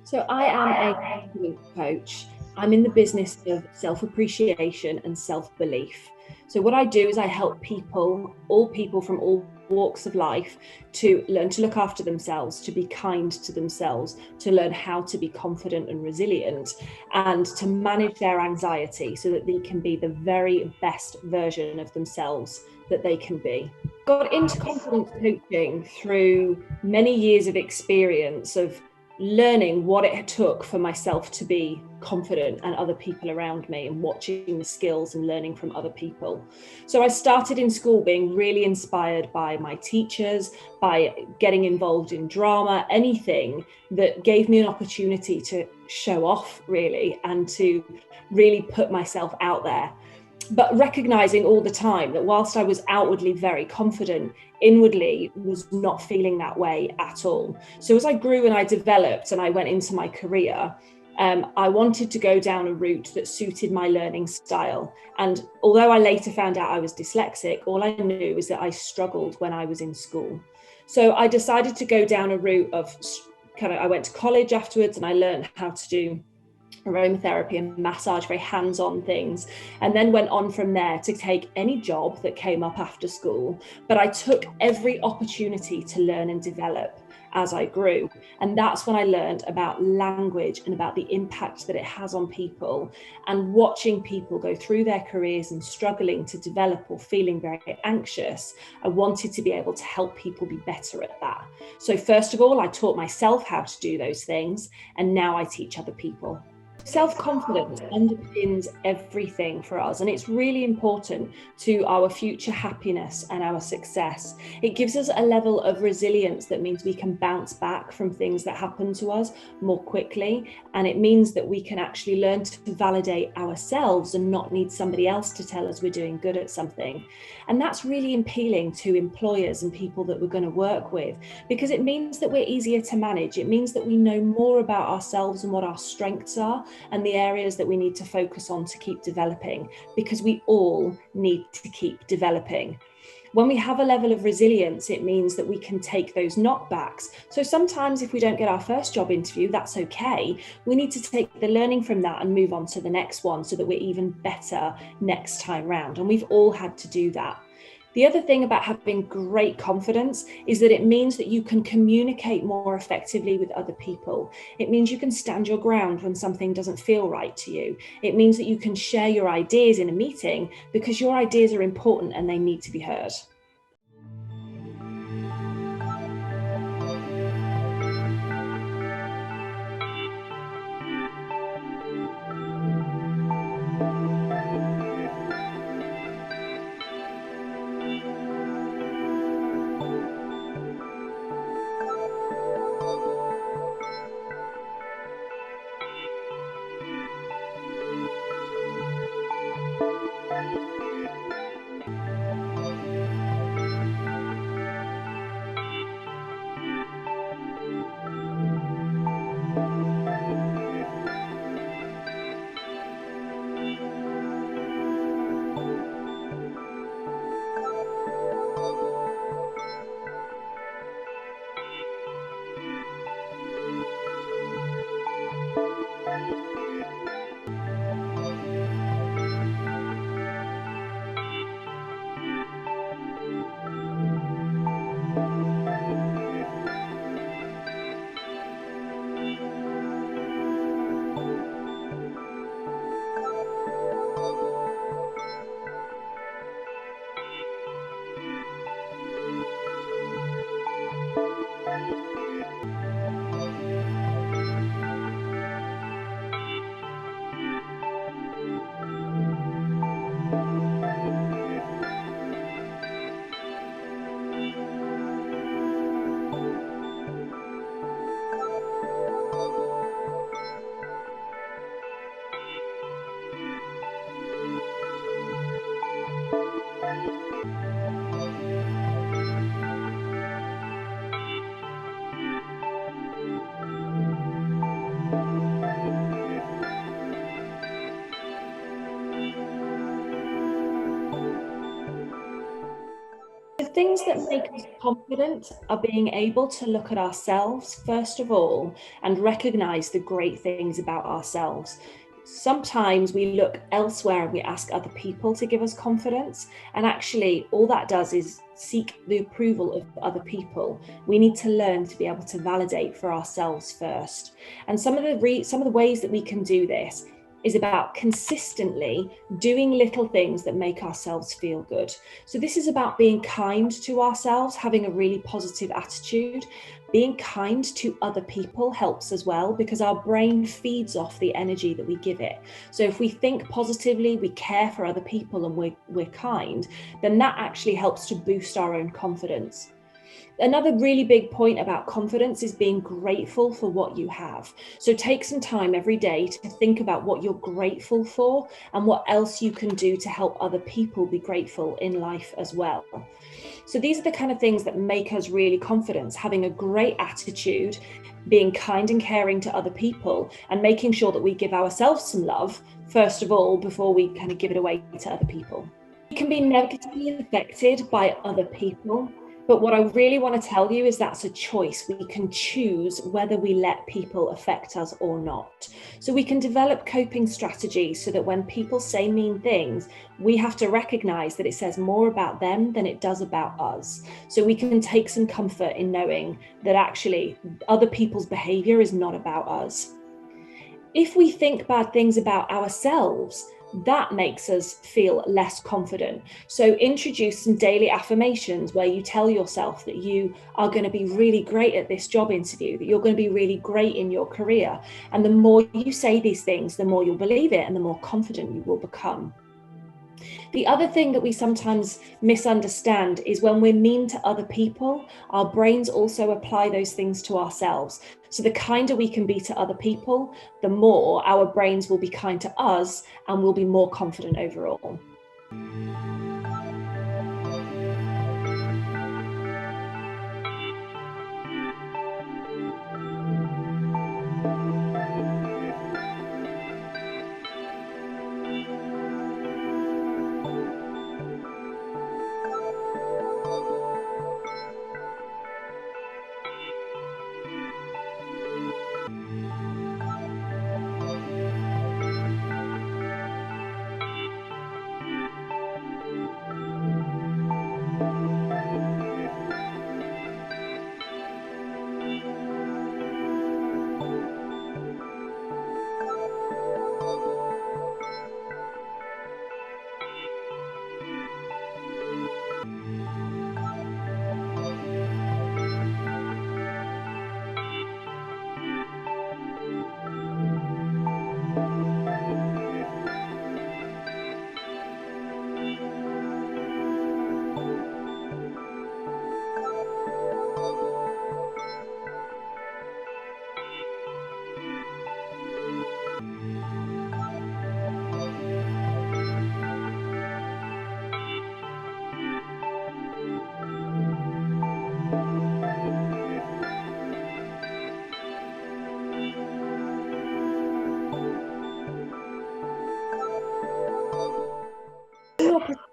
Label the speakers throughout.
Speaker 1: So I am a confidence coach. I'm in the business of self-appreciation and self-belief. So what I do is I help people, all people from all walks of life, to learn to look after themselves, to be kind to themselves, to learn how to be confident and resilient, and to manage their anxiety so that they can be the very best version of themselves that they can be. Got into confidence coaching through many years of experience of learning what it took for myself to be confident and other people around me, and watching the skills and learning from other people. So I started in school being really inspired by my teachers, by getting involved in drama, anything that gave me an opportunity to show off really, and to really put myself out there. But recognizing all the time that whilst I was outwardly very confident, inwardly was not feeling that way at all. So as I grew and I developed and I went into my career, I wanted to go down a route that suited my learning style. And although I later found out I was dyslexic, all I knew is that I struggled when I was in school. So I decided to go down a route of I went to college afterwards and I learned how to do aromatherapy and massage, very hands-on things, and then went on from there to take any job that came up after school. But I took every opportunity to learn and develop as I grew. And that's when I learned about language and about the impact that it has on people, and watching people go through their careers and struggling to develop or feeling very anxious. I wanted to be able to help people be better at that. So first of all, I taught myself how to do those things, and now I teach other people. Self-confidence underpins everything for us, and it's really important to our future happiness and our success. It gives us a level of resilience that means we can bounce back from things that happen to us more quickly, and it means that we can actually learn to validate ourselves and not need somebody else to tell us we're doing good at something. And that's really appealing to employers and people that we're going to work with, because it means that we're easier to manage. It means that we know more about ourselves and what our strengths are, and the areas that we need to focus on to keep developing, because we all need to keep developing. When we have a level of resilience, it means that we can take those knockbacks. So sometimes if we don't get our first job interview, that's okay. We need to take the learning from that and move on to the next one so that we're even better next time round. And we've all had to do that. The other thing about having great confidence is that it means that you can communicate more effectively with other people. It means you can stand your ground when something doesn't feel right to you. It means that you can share your ideas in a meeting because your ideas are important and they need to be heard. things that make us confident are being able to look at ourselves, first of all, and recognize the great things about ourselves. Sometimes we look elsewhere and we ask other people to give us confidence. And actually, all that does is seek the approval of other people. We need to learn to be able to validate for ourselves first. And some of the ways that we can do this is about consistently doing little things that make ourselves feel good. So this is about being kind to ourselves, having a really positive attitude. Being kind to other people helps as well, because our brain feeds off the energy that we give it. So if we think positively, we care for other people, and we're kind, then that actually helps to boost our own confidence. Another really big point about confidence is being grateful for what you have. So take some time every day to think about what you're grateful for and what else you can do to help other people be grateful in life as well. So these are the kind of things that make us really confident: having a great attitude, being kind and caring to other people, and making sure that we give ourselves some love, first of all, before we kind of give it away to other people. We can be negatively affected by other people. But what I really want to tell you is that's a choice. We can choose whether we let people affect us or not. So we can develop coping strategies so that when people say mean things, we have to recognize that it says more about them than it does about us. So we can take some comfort in knowing that actually other people's behavior is not about us. If we think bad things about ourselves, that makes us feel less confident. So introduce some daily affirmations where you tell yourself that you are going to be really great at this job interview, that you're going to be really great in your career. And the more you say these things, the more you'll believe it and the more confident you will become. The other thing that we sometimes misunderstand is when we're mean to other people, our brains also apply those things to ourselves. So the kinder we can be to other people, the more our brains will be kind to us and we'll be more confident overall.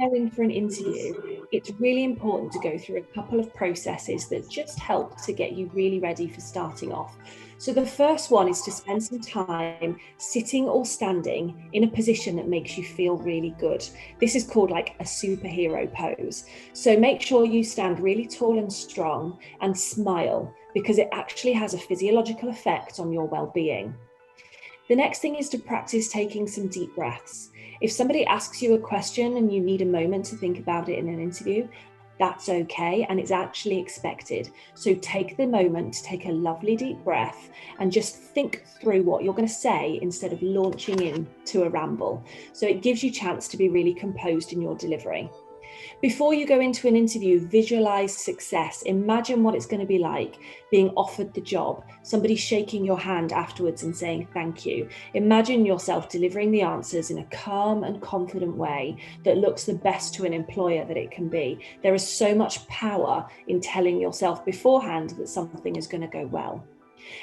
Speaker 1: Preparing for an interview, it's really important to go through a couple of processes that just help to get you really ready for starting off. So the first one is to spend some time sitting or standing in a position that makes you feel really good. This is called like a superhero pose. So make sure you stand really tall and strong and smile, because it actually has a physiological effect on your well-being. The next thing is to practice taking some deep breaths. If somebody asks you a question and you need a moment to think about it in an interview, that's okay, and it's actually expected. So take the moment to take a lovely deep breath and just think through what you're going to say instead of launching into a ramble. So it gives you a chance to be really composed in your delivery. Before you go into an interview, visualize success. Imagine what it's going to be like being offered the job, somebody shaking your hand afterwards and saying thank you. Imagine yourself delivering the answers in a calm and confident way that looks the best to an employer that it can be. There is so much power in telling yourself beforehand that something is going to go well.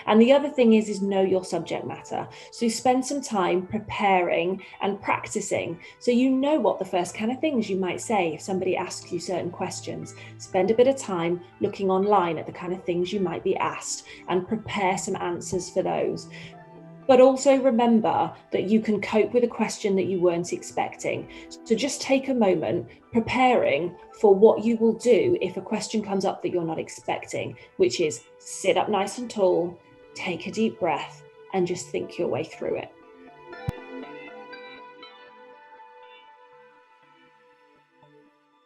Speaker 1: And the other thing is know your subject matter. So spend some time preparing and practicing so you know what the first kind of things you might say if somebody asks you certain questions. Spend a bit of time looking online at the kind of things you might be asked and prepare some answers for those. But also remember that you can cope with a question that you weren't expecting. So just take a moment preparing for what you will do if a question comes up that you're not expecting, which is sit up nice and tall, take a deep breath, and just think your way through it.